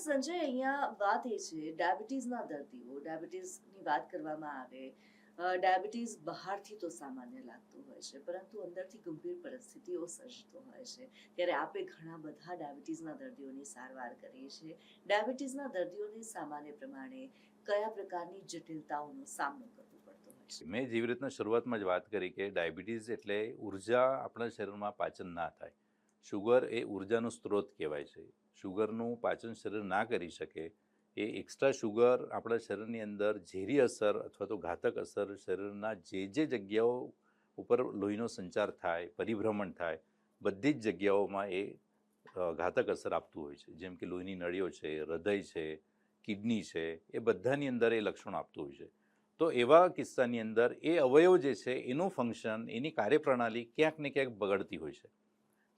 સંજય, અહીંયા વાત એ છે ડાયાબિટીસના દર્દીઓ, ડાયાબિટીસની વાત કરવામાં આવે, ડાયાબિટીસ બહારથી તો સામાન્ય લાગતું હોય છે, પરંતુ અંદરથી ગંભીર પરિસ્થિતિઓ સર્જતો હોય છે. ત્યારે આપે ઘણા બધા ડાયાબિટીસના દર્દીઓની સારવાર કરી છે. ડાયાબિટીસના દર્દીઓને સામાન્ય પ્રમાણે કયા પ્રકારની જટિલતાઓનો સામનો કરવો પડતો હોય છે? મેં જેવી રીતના શરૂઆતમાં જ વાત કરી કે ડાયાબિટીસ એટલે ઉર્જા આપણા શરીરમાં પાચન ના થાય. શુગર એ ઉર્જાનો સ્ત્રોત કહેવાય છે. શુગરનું પાચન શરીર ના કરી શકે, એ એક્સ્ટ્રા શુગર આપણા શરીરની અંદર ઝેરી અસર અથવા તો ઘાતક અસર શરીરના જે જગ્યાઓ ઉપર લોહીનો સંચાર થાય, પરિભ્રમણ થાય, બધી જ જગ્યાઓમાં એ ઘાતક અસર આપતું હોય છે. જેમ કે લોહીની નળીઓ છે, હૃદય છે, કિડની છે, એ બધાની અંદર એ લક્ષણો આપતું હોય છે. તો એવા કિસ્સાની અંદર એ અવયવ જે છે એનું ફંક્શન, એની કાર્યપ્રણાલી ક્યાંક ને ક્યાંક બગડતી હોય છે.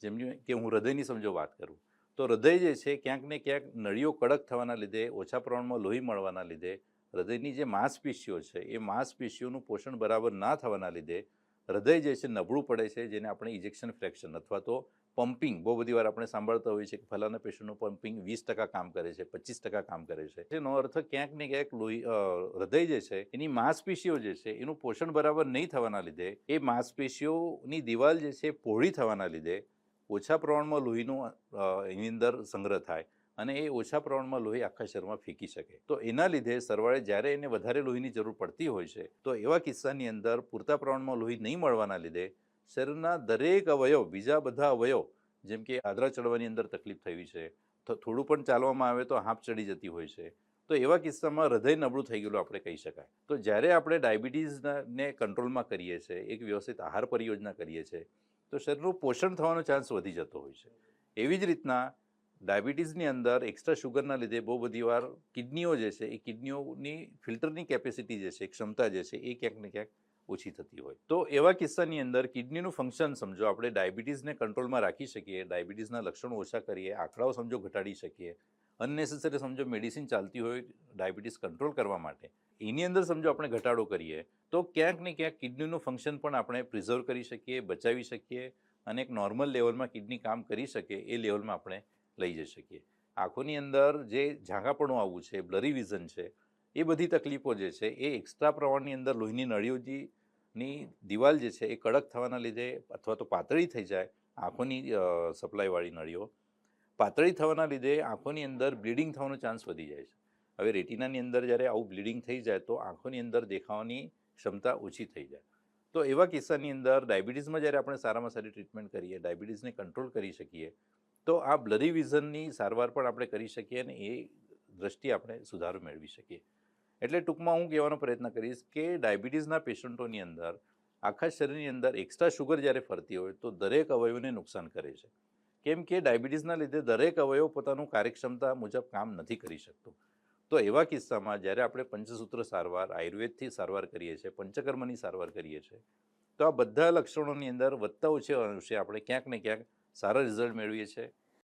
જેમ કે હું હૃદયની સમજો વાત કરું તો હૃદય જે છે ક્યાંક ને ક્યાંક નળીઓ કડક થવાના લીધે, ઓછા પ્રમાણમાં લોહી મળવાના લીધે, હૃદયની જે માંસપેશીઓ છે એ માંસપેશીઓનું પોષણ બરાબર ના થવાના લીધે હૃદય જે છે નબળું પડે છે, જેને આપણે ઇજેક્શન ફ્રેક્શન અથવા તો પમ્પિંગ, બહુ બધી વાર આપણે સાંભળતા હોઈએ છીએ કે ફલાના પેશન્ટનું પમ્પિંગ 20% કામ કરે છે, 25% કામ કરે છે. એનો અર્થ ક્યાંક ને ક્યાંક હૃદય જે છે એની માંસપેશીઓ જે છે એનું પોષણ બરાબર નહીં થવાના લીધે, એ માંસપેશીઓની દિવાલ જે છે પહોળી થવાના લીધે ઓછા પ્રમાણમાં લોહીનું એની અંદર સંગ્રહ થાય અને એ ઓછા પ્રમાણમાં લોહી આખા શરીરમાં ફેંકી શકે. તો એના લીધે સરવાળે જ્યારે એને વધારે લોહીની જરૂર પડતી હોય છે, તો એવા કિસ્સાની અંદર પૂરતા પ્રમાણમાં લોહી નહીં મળવાના લીધે શરીરના દરેક અવયવ, બીજા બધા અવયવ, જેમ કે આદરા ચડવાની અંદર તકલીફ થવી છે, તો થોડું પણ ચાલવામાં આવે તો હાંફ ચડી જતી હોય છે, તો એવા કિસ્સામાં હૃદય નબળું થઈ ગયેલું આપણે કહી શકાય. તો જ્યારે આપણે ડાયાબિટીસને કંટ્રોલમાં કરીએ છીએ, એક વ્યવસ્થિત આહાર પરિયોજના કરીએ છીએ, તો શરીરનું પોષણ થવાનો ચાન્સ વધી જતો હોય છે. એવી જ રીતના ડાયાબિટીસની અંદર એક્સ્ટ્રા શુગરના લીધે બહુ બધી વાર કિડનીઓ જે છે, એ કિડનીઓની ફિલ્ટરની કેપેસિટી જે છે, ક્ષમતા જે છે, એ ક્યાંક ને ક્યાંક ઓછી થતી હોય. તો એવા કિસ્સાની અંદર કિડનીનું ફંક્શન સમજો આપણે ડાયાબિટીસને કંટ્રોલમાં રાખી શકીએ, ડાયાબિટીસના લક્ષણો ઓછા કરીએ, આંકડાઓ સમજો ઘટાડી શકીએ, અનનેસેસરી સમજો મેડિસિન ચાલતી હોય ડાયાબિટીસ કંટ્રોલ કરવા માટે, એની અંદર સમજો આપણે ઘટાડો કરીએ, તો ક્યાંક ને ક્યાંક કિડનીનું ફંક્શન પણ આપણે પ્રિઝર્વ કરી શકીએ, બચાવી શકીએ અને એક નોર્મલ લેવલમાં કિડની કામ કરી શકે એ લેવલમાં આપણે લઈ જઈ શકીએ. આંખોની અંદર જે ઝાંખાપણું આવવું છે, બ્લરી વિઝન છે, એ બધી તકલીફો જે છે એ એક્સ્ટ્રા પ્રમાણની અંદર લોહીની નળીઓની દિવાલ જે છે એ કડક થવાના લીધે અથવા તો પાતળી થઈ જાય, આંખોની સપ્લાયવાળી નળીઓ પાતળી થવાના લીધે આંખોની અંદર બ્લીડિંગ થવાનો ચાન્સ વધી જાય છે. હવે રેટિનાની અંદર જ્યારે આવું બ્લીડિંગ થઈ જાય તો આંખોની અંદર દેખાવાની ક્ષમતા ઓછી થઈ જાય. તો એવા કિસ્સાની અંદર ડાયાબિટીસમાં જ્યારે આપણે સારામાં સારી ટ્રીટમેન્ટ કરીએ, ડાયાબિટીસને કંટ્રોલ કરી શકીએ, તો આ બ્લરી વિઝનની સારવાર પણ આપણે કરી શકીએ અને એ દ્રષ્ટિએ આપણે સુધારો મેળવી શકીએ. એટલે ટૂંકમાં હું કહેવાનો પ્રયત્ન કરીશ કે ડાયાબિટીસના પેશન્ટોની અંદર આખા શરીરની અંદર એક્સ્ટ્રા શુગર જ્યારે ફરતી હોય તો દરેક અવયવને નુકસાન કરે છે. કેમ કે ડાયાબિટીસના લીધે દરેક અવયવ પોતાનું કાર્યક્ષમતા મુજબ કામ નથી કરી શકતું. તો એવા કિસ્સામાં જ્યારે આપણે પંચસૂત્ર સારવાર, આયુર્વેદથી સારવાર કરીએ છીએ, પંચકર્મની સારવાર કરીએ છીએ, તો આ બધા લક્ષણોની અંદર વધતા ઓછા અંશે આપણે ક્યાંક ને ક્યાંક સારા રિઝલ્ટ મેળવીએ છીએ